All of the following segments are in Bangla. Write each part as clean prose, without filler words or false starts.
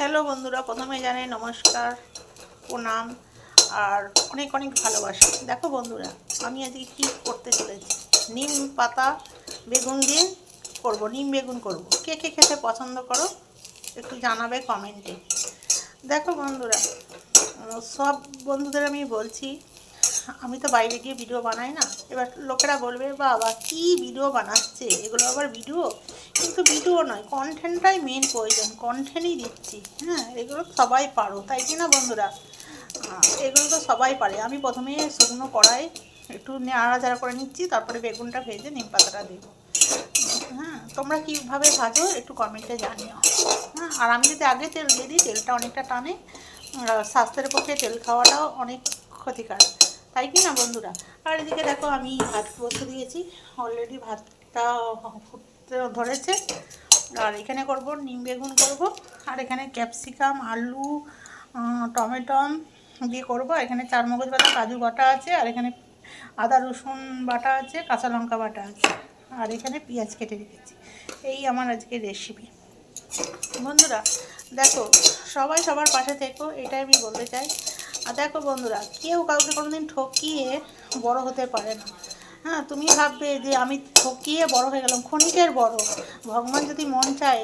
হ্যালো বন্ধুরা, প্রথমে জানাই নমস্কার, প্রণাম আর অনেক অনেক ভালোবাসা। দেখো বন্ধুরা, আমি আজকে কী করতে চলেছি, নিম পাতা বেগুন দিয়ে করব, নিম বেগুন করব। কে কে খেতে পছন্দ করো একটু জানাবে কমেন্টে। দেখো বন্ধুরা, সব বন্ধুদের আমি বলছি, আমি তো বাইরে গিয়ে ভিডিও বানাই না। এবার লোকেরা বলবে বাবা কি ভিডিও বানাচ্ছে, এগুলো আবার ভিডিও? কিন্তু ভিডিও নয়, কন্টেন্টটাই মেন প্রয়োজন, কন্টেন্টই দিচ্ছি। হ্যাঁ, এগুলো সবাই পারো, তাই কি না বন্ধুরা? এগুলো তো সবাই পারে। আমি প্রথমে শুকনো কড়াই একটু নাড়াচাড়া করে নিচ্ছি, তারপরে বেগুনটা ভেজে নিম পাতাটা দেবো। হ্যাঁ, তোমরা কীভাবে ভাজো একটু কমেন্টে জানিও। হ্যাঁ, আর আমি যদি আগে তেল দিয়ে দিই, তেলটা অনেকটা টানে, স্বাস্থ্যের পক্ষে তেল খাওয়াটাও অনেক ক্ষতিকারক, তাই কি না বন্ধুরা? আর এদিকে দেখো আমি ভাত বসে দিয়েছি, অলরেডি ভাতটা ফুটতে ধরেছে। আর এখানে করব নিম বেগুন করব, আর এখানে ক্যাপসিকাম, আলু, টমেটো দিয়ে করব। এখানে চারমগজ বাটা, কাজু বাটা আছে, আর এখানে আদা রসুন বাটা আছে, কাঁচা লঙ্কা বাটা আছে, আর এখানে পেঁয়াজ কেটে রেখেছি। এই আমার আজকের রেসিপি বন্ধুরা। দেখো, সবাই সবার পাশে থেকো, এটাই আমি বলতে চাই। আর দেখো বন্ধুরা, কেউ কাউকে কোনোদিন ঠকিয়ে বড় হতে পারে না। হ্যাঁ, তুমি ভাববে যে আমি ঠকিয়ে বড় হয়ে গেলাম, ক্ষণিকের বড়। ভগবান যদি মন চায়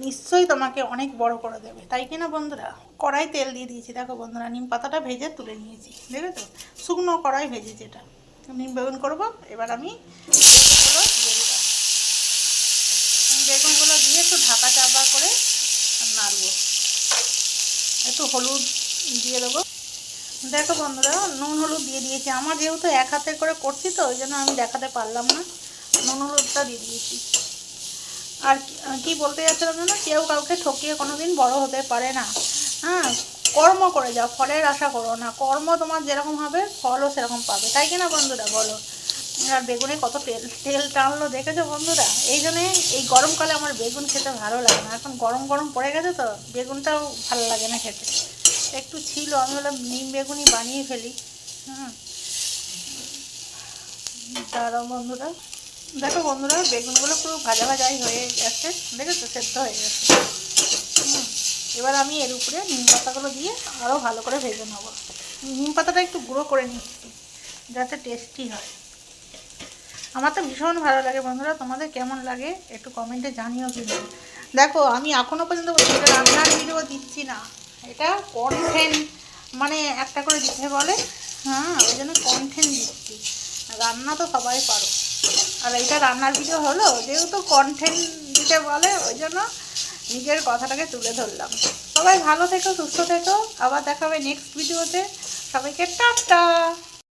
নিশ্চয়ই তোমাকে অনেক বড় করে দেবে, তাই কি না বন্ধুরা? কড়াই তেল দিয়ে দিয়েছি। দেখো বন্ধুরা, নিম পাতাটা ভেজে তুলে নিয়েছি, দেখেছো? শুকনো কড়াই ভেজেছি এটা। নিম বেগুন করবো। এবার আমি বেগুনগুলো দিয়ে দিলাম। বেগুনগুলো দিয়ে একটু ঢাকা চাপা করে নাড়বো। একটু হলুদ দিয়ে দেবো। দেখো বন্ধুরা, নুন হলুদ দিয়ে দিয়েছি। আমার যেহেতু এক হাতে করে করছি তো, ওই জন্য আমি দেখাতে পারলাম না, নুন হলুদটা দিয়ে দিয়েছি। আর কি বলতে যাচ্ছিলাম না, কেউ কাউকে ঠকিয়ে কোনো দিন বড়ো হতে পারে না। হ্যাঁ, কর্ম করে যাও, ফলের আশা করো না। কর্ম তোমার যেরকম হবে, ফলও সেরকম পাবে, তাই কিনা বন্ধুরা বলো? আর বেগুনে কত তেল তেল টানলো, দেখেছো বন্ধুরা? এই জন্যে এই গরমকালে আমার বেগুন খেতে ভালো লাগে না। এখন গরম গরম পড়ে গেছে তো, বেগুনটাও ভালো লাগে না খেতে। একটু ছিল, আমি বললাম নিম বেগুনই বানিয়ে ফেলি। হুম, দাঁড়াও বন্ধুরা। দেখো বন্ধুরা, বেগুনগুলো পুরো ভাজা ভাজাই হয়ে গেছে, দেখেছো? সেদ্ধ হয়ে গেছে। এবার আমি এর উপরে নিম পাতাগুলো দিয়ে আরও ভালো করে ভেজে নেবো। নিম পাতাটা একটু গুঁড়ো করে নিচ্ছি যাতে টেস্টি হয়। আমার তো ভীষণ ভালো লাগে বন্ধুরা, তোমাদের কেমন লাগে একটু কমেন্টে জানিও কিন্তু। দেখো, আমি এখনও পর্যন্ত এটা রান্নার ভিডিও দিচ্ছি না, এটা কন্টেন্ট, মানে একটা করে দিতে বলে। হ্যাঁ, ওই জন্য কন্টেন্ট দিচ্ছি। রান্না তো সবাই পারো, আর এটা রান্নার ভিডিও হলো, যেহেতু কন্টেন্ট দিতে বলে, ওই জন্য নিজের কথাটাকে তুলে ধরলাম। সবাই ভালো থেকো, সুস্থ থেকো, আবার দেখা হবে নেক্সট ভিডিওতে। সবাইকে টাটা।